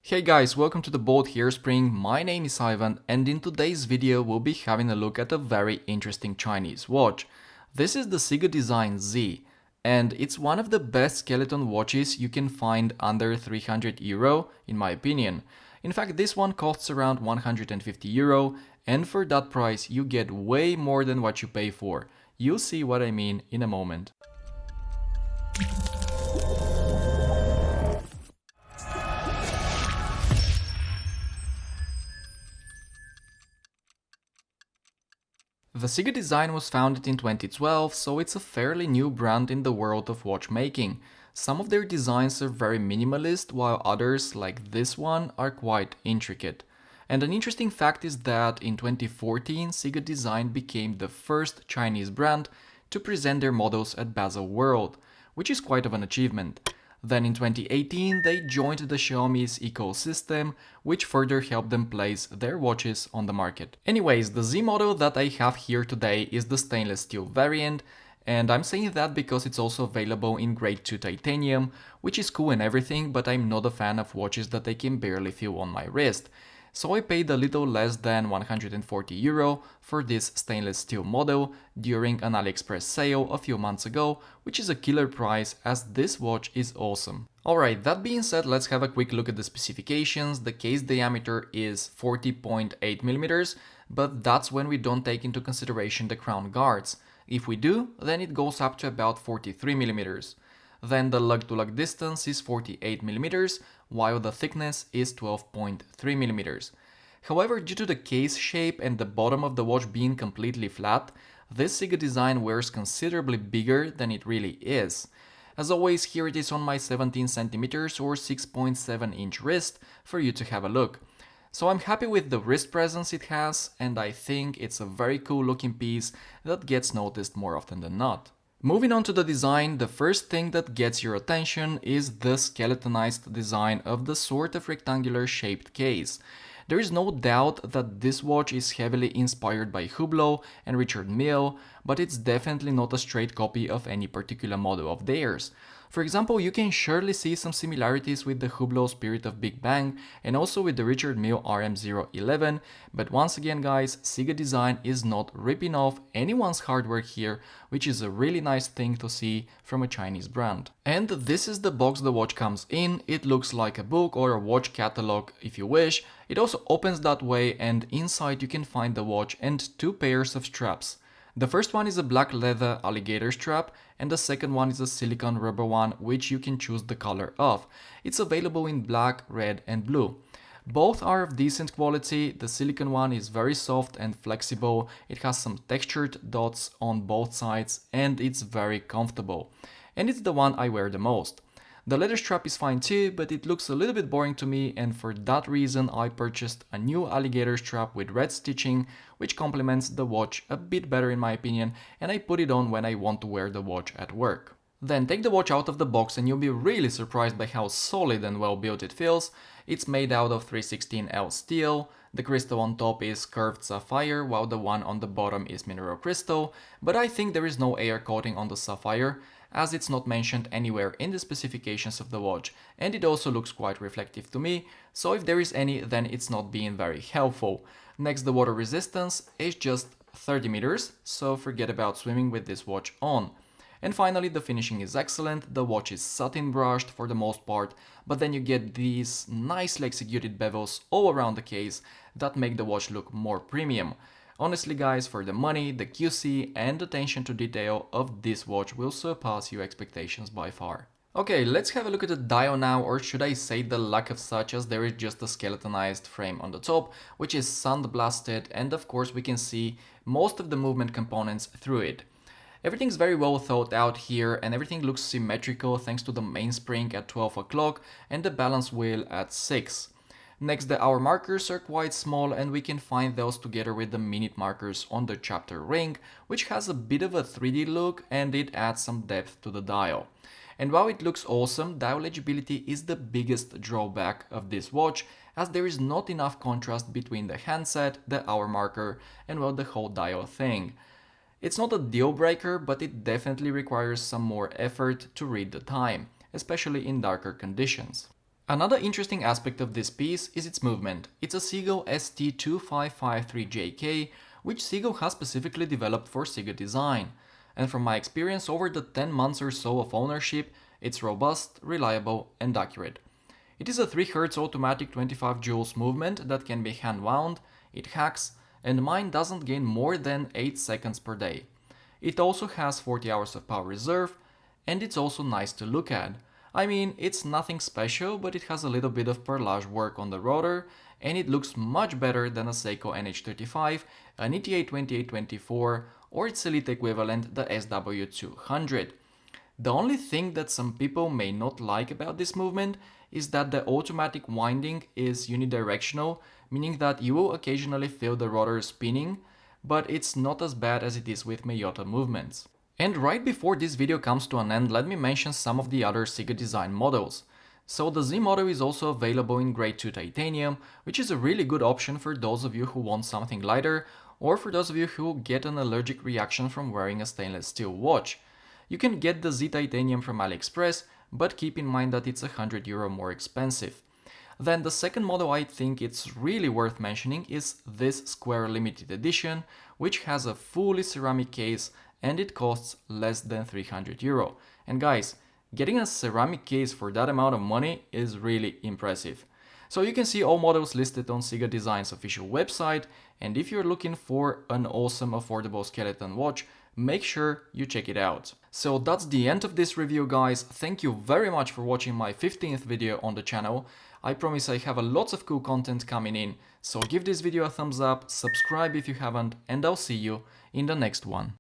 Hey guys, welcome to The Bold Hairspring. My name is Ivan, and in today's video we'll be having a look at a very interesting Chinese watch. This is the Ciga Design Z, and it's one of the best skeleton watches you can find under 300 euro, in my opinion. In fact, this one costs around 150 euro, and for that price you get way more than what you pay for. You'll see what I mean in a moment. The Ciga Design was founded in 2012, so it's a fairly new brand in the world of watchmaking. Some of their designs are very minimalist, while others, like this one, are quite intricate. And an interesting fact is that in 2014, Ciga Design became the first Chinese brand to present their models at Basel World, which is quite of an achievement. Then in 2018 they joined the Xiaomi's ecosystem, which further helped them place their watches on the market. Anyways, the Z model that I have here today is the stainless steel variant, and I'm saying that because it's also available in grade 2 titanium, which is cool and everything, but I'm not a fan of watches that I can barely feel on my wrist. So I paid a little less than 140 euro for this stainless steel model during an AliExpress sale a few months ago, which is a killer price as this watch is awesome. Alright, that being said, let's have a quick look at the specifications. The case diameter is 40.8mm, but that's when we don't take into consideration the crown guards. If we do, then it goes up to about 43mm. Then the lug-to-lug distance is 48mm, while the thickness is 12.3mm. However, due to the case shape and the bottom of the watch being completely flat, this Ciga Design wears considerably bigger than it really is. As always, here it is on my 17cm or 6.7 inch wrist for you to have a look. So I'm happy with the wrist presence it has, and I think it's a very cool looking piece that gets noticed more often than not. Moving on to the design, the first thing that gets your attention is the skeletonized design of the sort of rectangular shaped case. There is no doubt that this watch is heavily inspired by Hublot and Richard Mille, but it's definitely not a straight copy of any particular model of theirs. For example, you can surely see some similarities with the Hublot Spirit of Big Bang and also with the Richard Mille RM011, but once again guys, Ciga Design is not ripping off anyone's hard work here, which is a really nice thing to see from a Chinese brand. And this is the box the watch comes in. It looks like a book or a watch catalog if you wish. It also opens that way, and inside you can find the watch and two pairs of straps. The first one is a black leather alligator strap, and the second one is a silicone rubber one, which you can choose the color of. It's available in black, red and blue. Both are of decent quality. The silicone one is very soft and flexible, it has some textured dots on both sides and it's very comfortable. And it's the one I wear the most. The leather strap is fine too, but it looks a little bit boring to me, and for that reason I purchased a new alligator strap with red stitching, which complements the watch a bit better in my opinion, and I put it on when I want to wear the watch at work. Then take the watch out of the box and you'll be really surprised by how solid and well built it feels. It's made out of 316L steel, the crystal on top is curved sapphire while the one on the bottom is mineral crystal, but I think there is no air coating on the sapphire, as it's not mentioned anywhere in the specifications of the watch, and it also looks quite reflective to me, so if there is any, then it's not being very helpful. Next, the water resistance is just 30 meters, so forget about swimming with this watch on. And finally, the finishing is excellent. The watch is satin brushed for the most part, but then you get these nicely executed bevels all around the case that make the watch look more premium. Honestly guys, for the money, the QC and attention to detail of this watch will surpass your expectations by far. Okay, let's have a look at the dial now, or should I say the lack of such, as there is just a skeletonized frame on the top, which is sandblasted, and of course we can see most of the movement components through it. Everything's very well thought out here, and everything looks symmetrical thanks to the mainspring at 12 o'clock and the balance wheel at 6. Next, the hour markers are quite small, and we can find those together with the minute markers on the chapter ring, which has a bit of a 3D look and it adds some depth to the dial. And while it looks awesome, dial legibility is the biggest drawback of this watch, as there is not enough contrast between the handset, the hour marker and well, the whole dial thing. It's not a deal breaker, but it definitely requires some more effort to read the time, especially in darker conditions. Another interesting aspect of this piece is its movement. It's a Ciga ST2553JK, which Ciga has specifically developed for Ciga Design. And from my experience over the 10 months or so of ownership, it's robust, reliable, and accurate. It is a 3 Hz automatic 25 joules movement that can be hand wound, it hacks, and mine doesn't gain more than 8 seconds per day. It also has 40 hours of power reserve, and it's also nice to look at. I mean, it's nothing special, but it has a little bit of perlage work on the rotor, and it looks much better than a Seiko NH35, an ETA 2824, or its elite equivalent, the SW200. The only thing that some people may not like about this movement is that the automatic winding is unidirectional, meaning that you will occasionally feel the rotor spinning, but it's not as bad as it is with Miyota movements. And right before this video comes to an end, let me mention some of the other Ciga Design models. So the Z model is also available in grade 2 titanium, which is a really good option for those of you who want something lighter, or for those of you who get an allergic reaction from wearing a stainless steel watch. You can get the Z titanium from AliExpress, but keep in mind that it's €100 more expensive. Then the second model I think it's really worth mentioning is this Square limited edition, which has a fully ceramic case and it costs less than €300. And guys, getting a ceramic case for that amount of money is really impressive. So you can see all models listed on Ciga Design's official website, and if you're looking for an awesome affordable skeleton watch, make sure you check it out. So that's the end of this review, guys. Thank you very much for watching my 15th video on the channel. I promise I have a lots of cool content coming in, so give this video a thumbs up, subscribe if you haven't, and I'll see you in the next one.